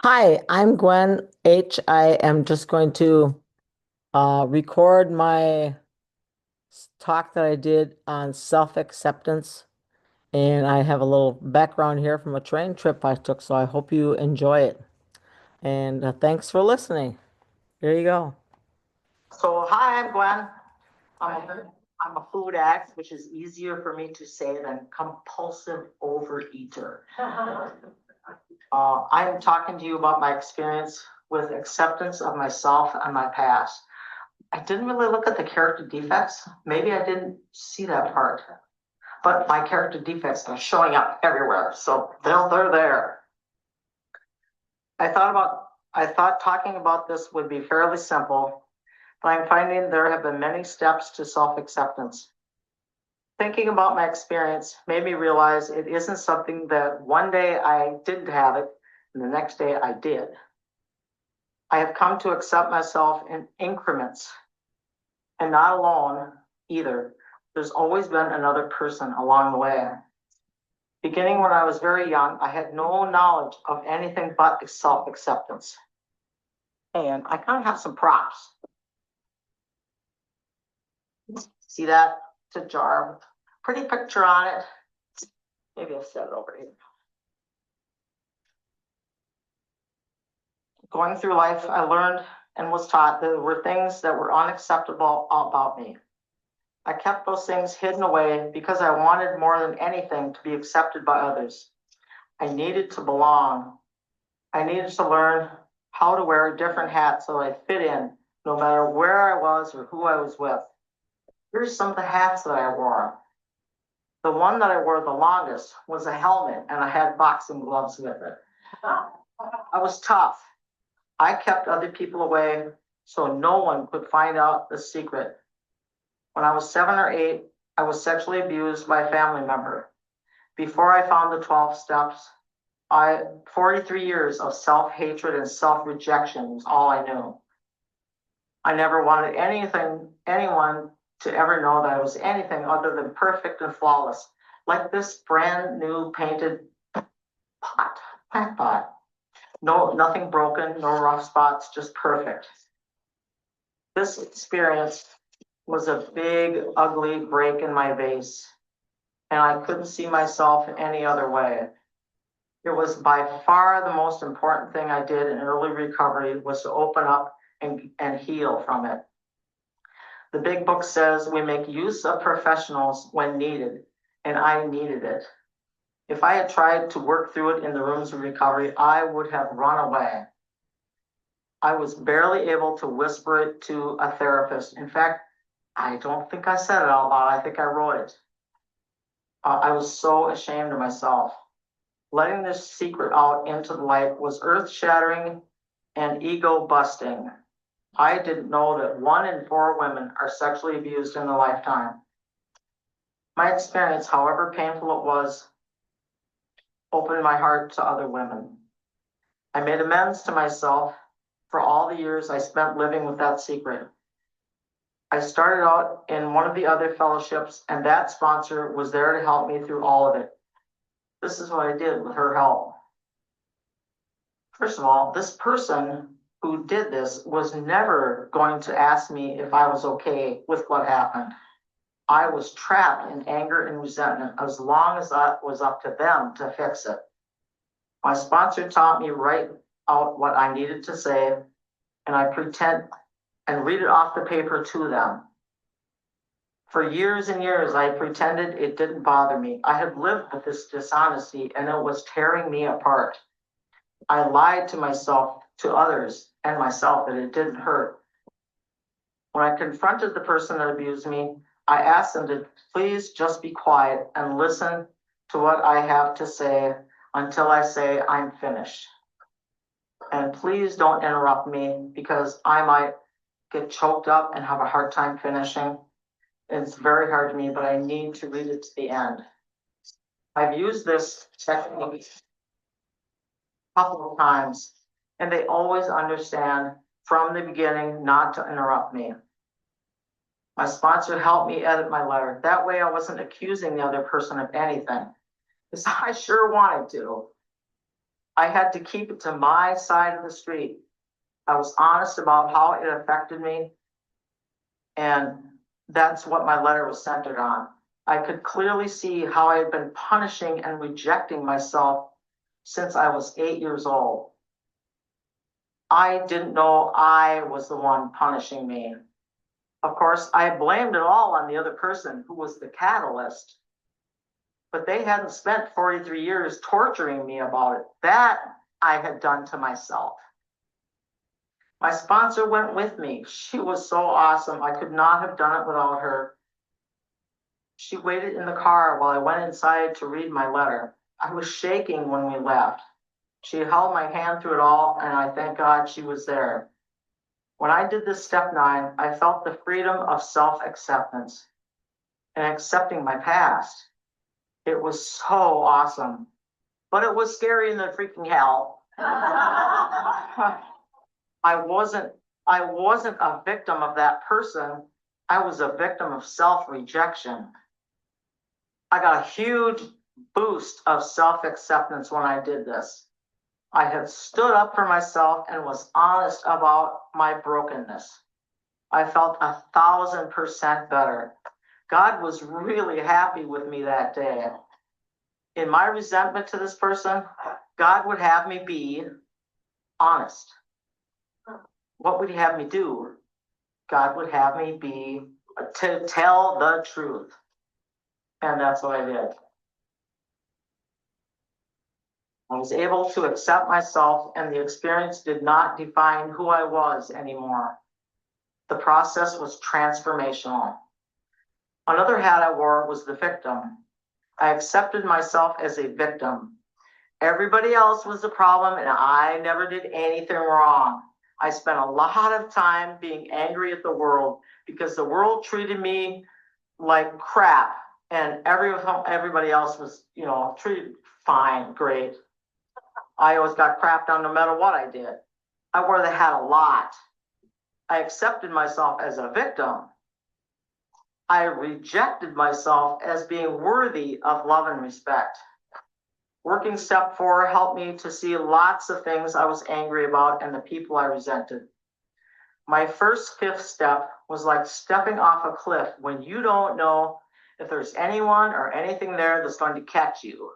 Hi, I'm Gwen H. I am just going to record my talk that I did on self-acceptance, and I have a little background here from a train trip I took, so I hope you enjoy it. And thanks for listening. Here you go. So, hi, I'm Gwen. I'm a food addict, which is easier for me to say than compulsive overeater. I'm talking to you about my experience with acceptance of myself and my past. I didn't really look at the character defects. Maybe I didn't see that part, but my character defects are showing up everywhere. So they're there. I thought talking about this would be fairly simple, but I'm finding there have been many steps to self-acceptance. Thinking about my experience made me realize it isn't something that one day I didn't have it and the next day I did. I have come to accept myself in increments and not alone either. There's always been another person along the way. Beginning when I was very young, I had no knowledge of anything but self-acceptance. And I kind of have some props. See that? It's a jar with a pretty picture on it. Maybe I'll set it over here. Going through life, I learned and was taught there were things that were unacceptable about me. I kept those things hidden away because I wanted more than anything to be accepted by others. I needed to belong. I needed to learn how to wear a different hat so I fit in, no matter where I was or who I was with. Here's some of the hats that I wore. The one that I wore the longest was a helmet, and I had boxing gloves with it. I was tough. I kept other people away so no one could find out the secret. When I was 7 or 8, I was sexually abused by a family member. Before I found the 12 steps, 43 years of self-hatred and self-rejection was all I knew. I never wanted anyone to ever know that I was anything other than perfect and flawless, like this brand new painted plant pot. No, nothing broken, no rough spots, just perfect. This experience was a big, ugly break in my vase, and I couldn't see myself any other way. It was by far the most important thing I did in early recovery was to open up and heal from it. The big book says we make use of professionals when needed, and I needed it. If I had tried to work through it in the rooms of recovery, I would have run away. I was barely able to whisper it to a therapist. In fact, I don't think I said it out loud. I think I wrote it. I was so ashamed of myself. Letting this secret out into the light was earth-shattering and ego-busting. I didn't know that 1 in 4 women are sexually abused in a lifetime. My experience, however painful it was, opened my heart to other women. I made amends to myself for all the years I spent living with that secret. I started out in one of the other fellowships, and that sponsor was there to help me through all of it. This is what I did with her help. First of all, this person who did this was never going to ask me if I was okay with what happened. I was trapped in anger and resentment as long as that was up to them to fix it. My sponsor taught me to write out what I needed to say, and I pretend and read it off the paper to them. For years and years, I pretended it didn't bother me. I had lived with this dishonesty, and it was tearing me apart. I lied to myself, to others, and myself that it didn't hurt. When I confronted the person that abused me, I asked them to please just be quiet and listen to what I have to say until I say I'm finished. And please don't interrupt me because I might get choked up and have a hard time finishing. It's very hard to me, but I need to read it to the end. I've used this technique a couple of times, and they always understand from the beginning not to interrupt me. My sponsor helped me edit my letter. That way I wasn't accusing the other person of anything, because I sure wanted to. I had to keep it to my side of the street. I was honest about how it affected me, and that's what my letter was centered on. I could clearly see how I had been punishing and rejecting myself since I was 8 years old. I didn't know I was the one punishing me. Of course, I blamed it all on the other person who was the catalyst, but they hadn't spent 43 years torturing me about it. That I had done to myself. My sponsor went with me. She was so awesome. I could not have done it without her. She waited in the car while I went inside to read my letter. I was shaking when we left. She held my hand through it all, and I thank God she was there. When I did this step 9, I felt the freedom of self-acceptance and accepting my past. It was so awesome, but it was scary in the freaking hell. I wasn't a victim of that person. I was a victim of self-rejection. I got a huge boost of self-acceptance when I did this. I had stood up for myself and was honest about my brokenness. I felt 1,000% better. God was really happy with me that day. In my resentment to this person, God would have me be honest. What would he have me do? God would have me be to tell the truth. And that's what I did. I was able to accept myself, and the experience did not define who I was anymore. The process was transformational. Another hat I wore was the victim. I accepted myself as a victim. Everybody else was the problem, and I never did anything wrong. I spent a lot of time being angry at the world because the world treated me like crap, and everybody else was, treated fine, great. I always got crapped on no matter what I did. I wore the hat a lot. I accepted myself as a victim. I rejected myself as being worthy of love and respect. Working step 4 helped me to see lots of things I was angry about and the people I resented. My first 5th step was like stepping off a cliff when you don't know if there's anyone or anything there that's going to catch you.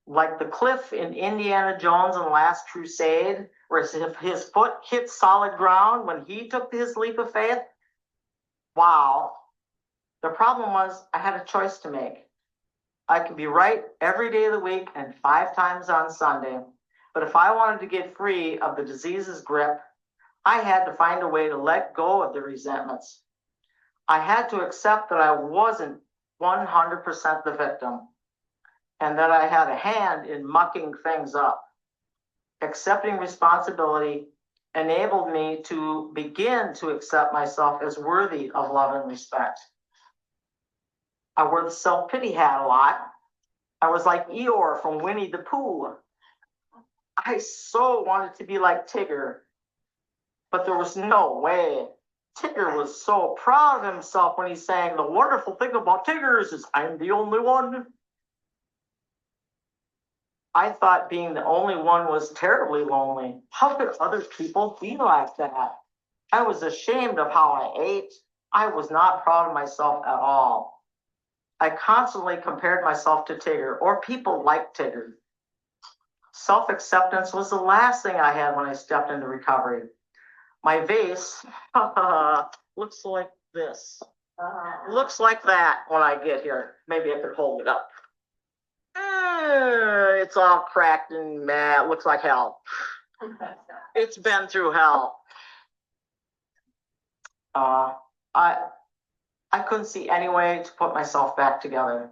Like the cliff in Indiana Jones and the Last Crusade, where his foot hit solid ground when he took his leap of faith. Wow. The problem was I had a choice to make. I could be right every day of the week and 5 times on Sunday. But if I wanted to get free of the disease's grip, I had to find a way to let go of the resentments. I had to accept that I wasn't 100% the victim and that I had a hand in mucking things up. Accepting responsibility enabled me to begin to accept myself as worthy of love and respect. I wore the self-pity hat a lot. I was like Eeyore from Winnie the Pooh. I so wanted to be like Tigger, but there was no way. Tigger was so proud of himself when he sang, "The wonderful thing about Tiggers is I'm the only one." I thought being the only one was terribly lonely. How could other people be like that? I was ashamed of how I ate. I was not proud of myself at all. I constantly compared myself to Tigger or people like Tigger. Self-acceptance was the last thing I had when I stepped into recovery. My vase looks like this. Looks like that when I get here. Maybe I could hold it up. It's all cracked and it looks like hell. It's been through hell. I couldn't see any way to put myself back together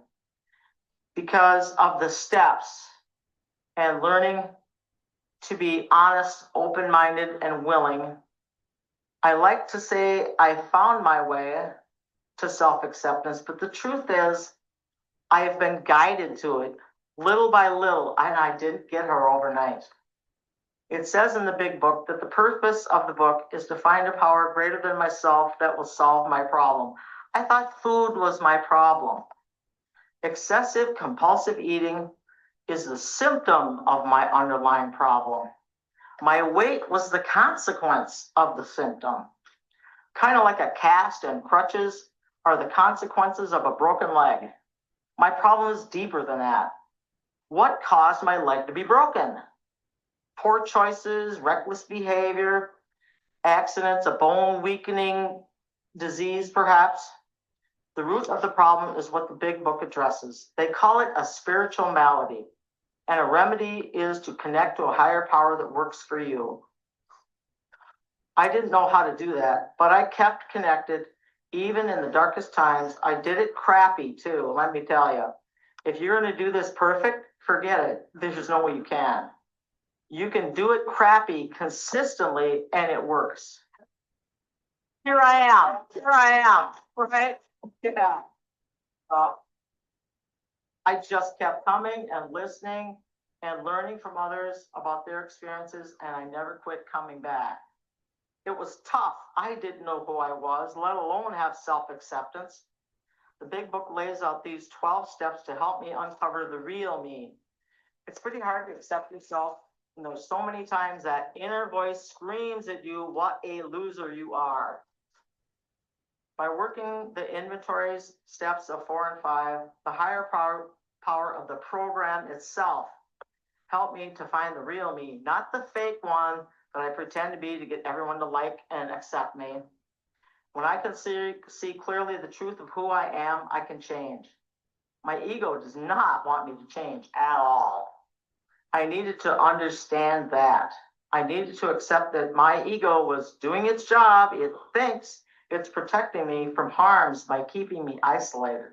because of the steps and learning to be honest, open-minded, and willing. I like to say I found my way to self-acceptance, but the truth is I have been guided to it little by little, and I didn't get her overnight. It says in the big book that the purpose of the book is to find a power greater than myself that will solve my problem. I thought food was my problem. Excessive compulsive eating is the symptom of my underlying problem. My weight was the consequence of the symptom. Kind of like a cast and crutches are the consequences of a broken leg. My problem is deeper than that. What caused my leg to be broken? Poor choices, reckless behavior, accidents, a bone weakening disease, perhaps. The root of the problem is what the big book addresses. They call it a spiritual malady, and a remedy is to connect to a higher power that works for you. I didn't know how to do that, but I kept connected even in the darkest times. I did it crappy too, let me tell you. If you're going to do this perfect, forget it. There's no way you can. You can do it crappy consistently and it works. Here I am, right? Yeah. I just kept coming and listening and learning from others about their experiences, and I never quit coming back. It was tough. I didn't know who I was, let alone have self-acceptance. The big book lays out these 12 steps to help me uncover the real me. It's pretty hard to accept yourself. And there's so many times that inner voice screams at you, what a loser you are. By working the inventories, steps of 4 and 5, the higher power of the program itself helped me to find the real me, not the fake one that I pretend to be to get everyone to like and accept me. When I can see clearly the truth of who I am, I can change. My ego does not want me to change at all. I needed to understand that. I needed to accept that my ego was doing its job. It thinks it's protecting me from harms by keeping me isolated.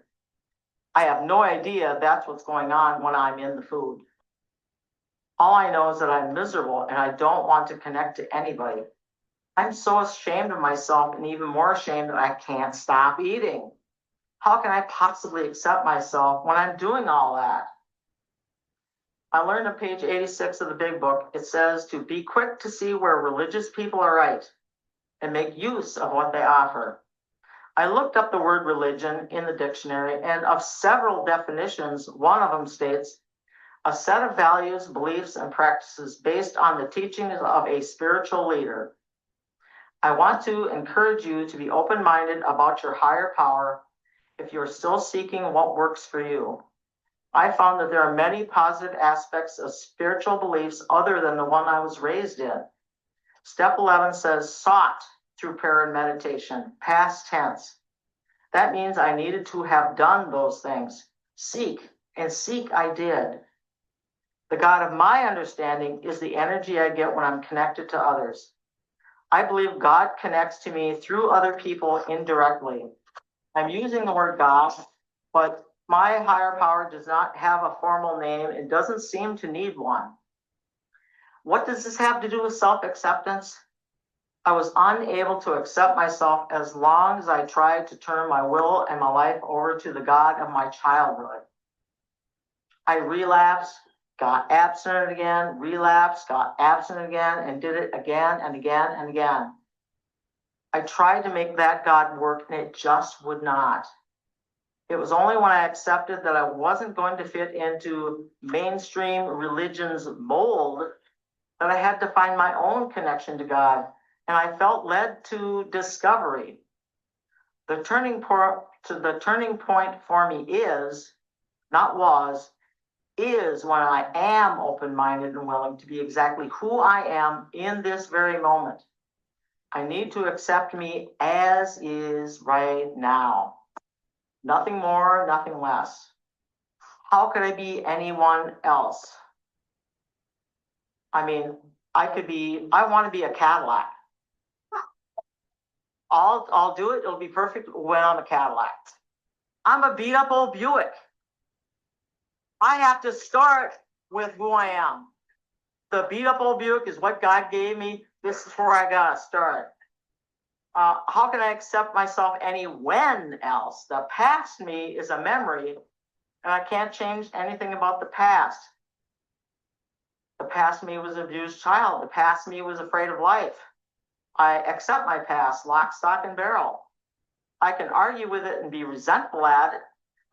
I have no idea that's what's going on when I'm in the food. All I know is that I'm miserable and I don't want to connect to anybody. I'm so ashamed of myself and even more ashamed that I can't stop eating. How can I possibly accept myself when I'm doing all that? I learned on page 86 of the big book, it says to be quick to see where religious people are right and make use of what they offer. I looked up the word religion in the dictionary, and of several definitions, one of them states, a set of values, beliefs, and practices based on the teachings of a spiritual leader. I want to encourage you to be open-minded about your higher power if you're still seeking what works for you. I found that there are many positive aspects of spiritual beliefs other than the one I was raised in. Step 11 says sought through prayer and meditation, past tense. That means I needed to have done those things. Seek, and seek I did. The God of my understanding is the energy I get when I'm connected to others. I believe God connects to me through other people indirectly. I'm using the word God, but my higher power does not have a formal name. It doesn't seem to need one. What does this have to do with self-acceptance? I was unable to accept myself as long as I tried to turn my will and my life over to the God of my childhood. I relapsed, got abstinent again, relapsed, got abstinent again, and did it again and again and again. I tried to make that God work, and it just would not. It was only when I accepted that I wasn't going to fit into mainstream religion's mold that I had to find my own connection to God, and I felt led to discovery. The turning point for me is, not was, is when I am open-minded and willing to be exactly who I am in this very moment. I need to accept me as is right now. Nothing more, nothing less. How could I be anyone else? I mean, I want to be a Cadillac. I'll do it. It'll be perfect when I'm a Cadillac. I'm a beat up old Buick. I have to start with who I am. The beat up old Buick is what God gave me. This is where I gotta start. How can I accept myself any when else? The past me is a memory, and I can't change anything about the past. The past me was an abused child. The past me was afraid of life. I accept my past, lock, stock, and barrel. I can argue with it and be resentful at it,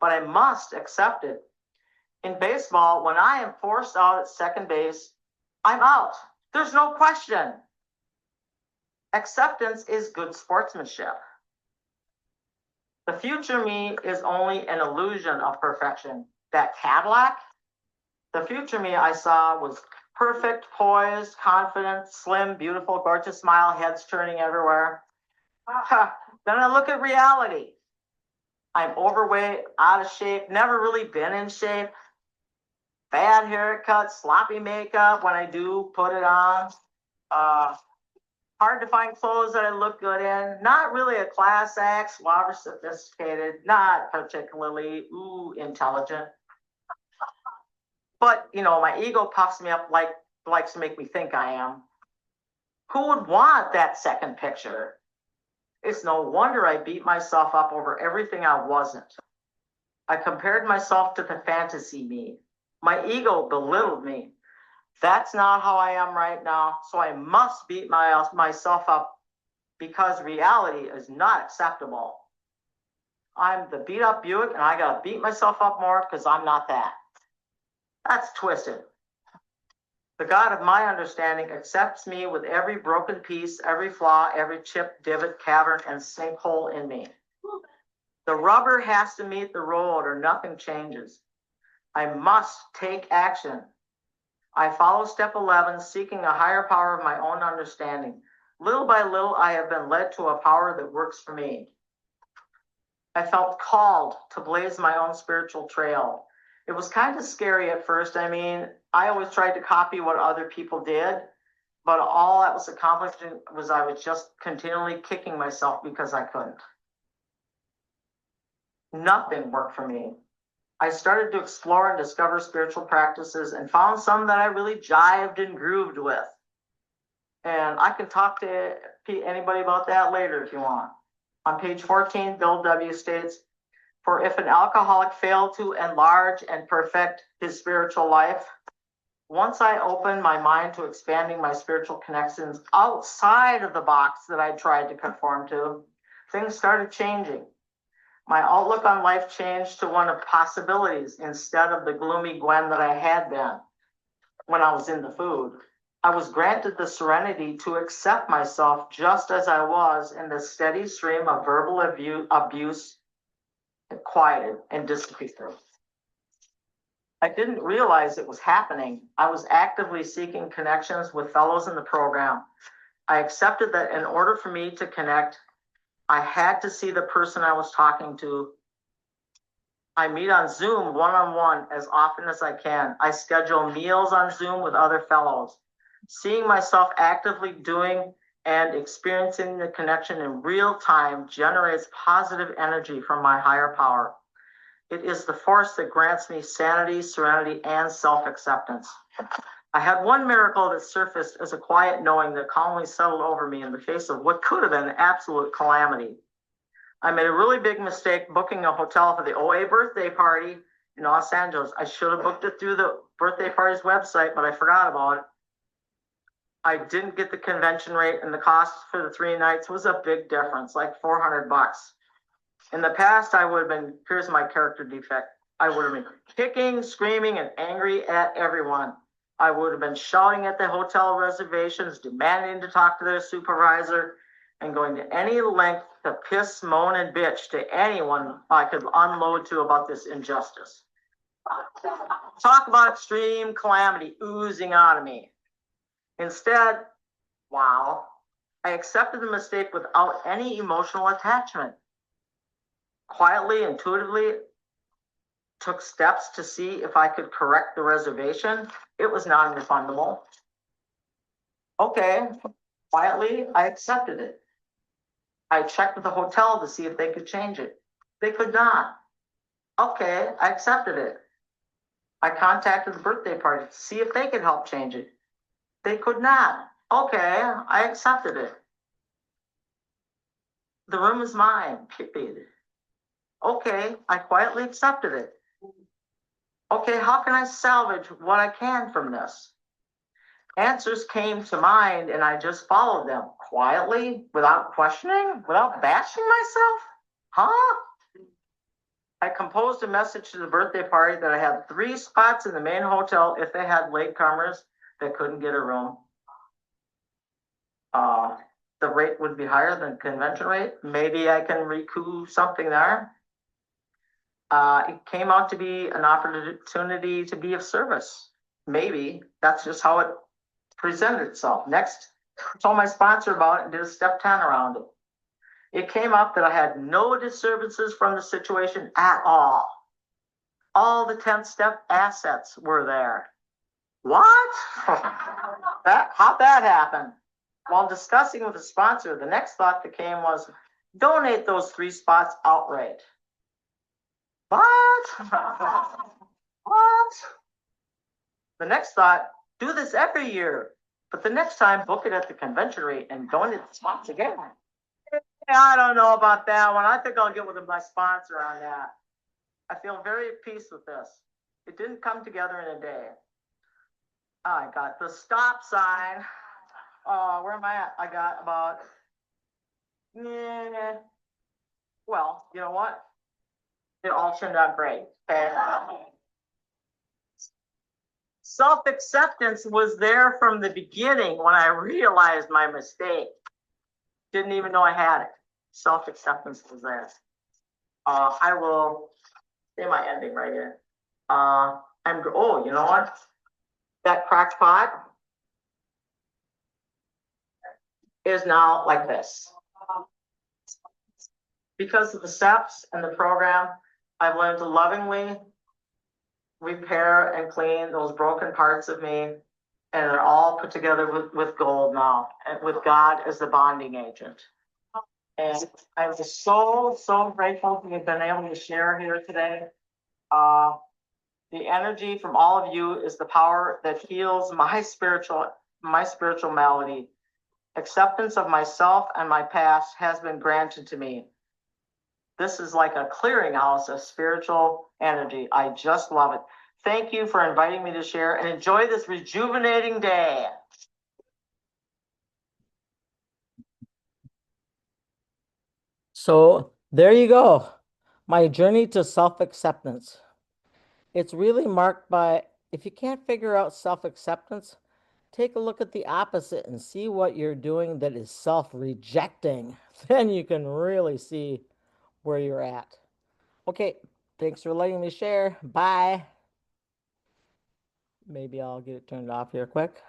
but I must accept it. In baseball, when I am forced out at second base, I'm out. There's no question. Acceptance is good sportsmanship. The future me is only an illusion of perfection. That Cadillac, the future me I saw was perfect, poised, confident, slim, beautiful, gorgeous smile, heads turning everywhere. Then I look at reality. I'm overweight, out of shape, never really been in shape. Bad haircut, sloppy makeup when I do put it on. Hard to find clothes that I look good in. Not really a class act, suave or sophisticated, not particularly intelligent. But my ego puffs me up likes to make me think I am. Who would want that second picture? It's no wonder I beat myself up over everything I wasn't. I compared myself to the fantasy me. My ego belittled me. That's not how I am right now, so I must beat myself up because reality is not acceptable. I'm the beat up Buick and I gotta beat myself up more because I'm not that. That's twisted. The God of my understanding accepts me with every broken piece, every flaw, every chip, divot, cavern, and sinkhole in me. The rubber has to meet the road or nothing changes. I must take action. I follow step 11, seeking a higher power of my own understanding. Little by little, I have been led to a power that works for me. I felt called to blaze my own spiritual trail. It was kind of scary at first. I always tried to copy what other people did, but all that was accomplishing was I was just continually kicking myself because I couldn't. Nothing worked for me. I started to explore and discover spiritual practices and found some that I really jived and grooved with. And I can talk to anybody about that later if you want. On page 14, Bill W. states, "For if an alcoholic failed to enlarge and perfect his spiritual life, once I opened my mind to expanding my spiritual connections outside of the box that I tried to conform to, things started changing. My outlook on life changed to one of possibilities instead of the gloomy Gwen that I had been when I was in the food. I was granted the serenity to accept myself just as I was, and the steady stream of verbal abuse quieted and disappeared. I didn't realize it was happening. I was actively seeking connections with fellows in the program. I accepted that in order for me to connect, I had to see the person I was talking to. I meet on Zoom one-on-one as often as I can. I schedule meals on Zoom with other fellows. Seeing myself actively doing and experiencing the connection in real time generates positive energy from my higher power. It is the force that grants me sanity, serenity, and self-acceptance. I had one miracle that surfaced as a quiet knowing that calmly settled over me in the face of what could have been an absolute calamity. I made a really big mistake booking a hotel for the OA birthday party in Los Angeles. I should have booked it through the birthday party's website, but I forgot about it. I didn't get the convention rate, and the cost for the 3 nights was a big difference, like $400. In the past, I would have been, here's my character defect, I would have been kicking, screaming, and angry at everyone. I would have been shouting at the hotel reservations, demanding to talk to their supervisor, and going to any length to piss, moan, and bitch to anyone I could unload to about this injustice. Talk about extreme calamity oozing out of me. Instead, wow, I accepted the mistake without any emotional attachment. Quietly, intuitively, took steps to see if I could correct the reservation. It was non-refundable. Okay, quietly, I accepted it. I checked with the hotel to see if they could change it. They could not. Okay, I accepted it. I contacted the birthday party to see if they could help change it. They could not. Okay, I accepted it. The room is mine, period. Okay, I quietly accepted it. Okay, how can I salvage what I can from this? Answers came to mind and I just followed them quietly, without questioning, without bashing myself. Huh? I composed a message to the birthday party that I had 3 spots in the main hotel if they had latecomers that couldn't get a room. The rate would be higher than convention rate. Maybe I can recoup something there. It came out to be an opportunity to be of service. Maybe that's just how it presented itself. Next, I told my sponsor about it and did a step 10 around it. It came up that I had no disturbances from the situation at all. All the 10th step assets were there. What? How'd that happen? While discussing with the sponsor, the next thought that came was donate those 3 spots outright. What? What? The next thought, do this every year, but the next time book it at the convention rate and donate the spots again. I don't know about that one. I think I'll get with my sponsor on that. I feel very at peace with this. It didn't come together in a day. I got the stop sign. Where am I at? I got about, well, you know what? It all turned out great. Okay. Self-acceptance was there from the beginning when I realized my mistake. Didn't even know I had it. Self-acceptance was there. I will say my ending right here. You know what? That cracked pot is now like this. Because of the steps and the program, I've learned to lovingly repair and clean those broken parts of me, and they're all put together with gold now, and with God as the bonding agent. And I'm just so grateful to have been able to share here today. The energy from all of you is the power that heals my spiritual malady. Acceptance of myself and my past has been granted to me. This is like a clearinghouse of spiritual energy. I just love it. Thank you for inviting me to share and enjoy this rejuvenating day. So there you go. My journey to self-acceptance. It's really marked by, if you can't figure out self-acceptance, take a look at the opposite and see what you're doing that is self-rejecting. Then you can really see where you're at. Okay, thanks for letting me share. Bye. Maybe I'll get it turned off here quick.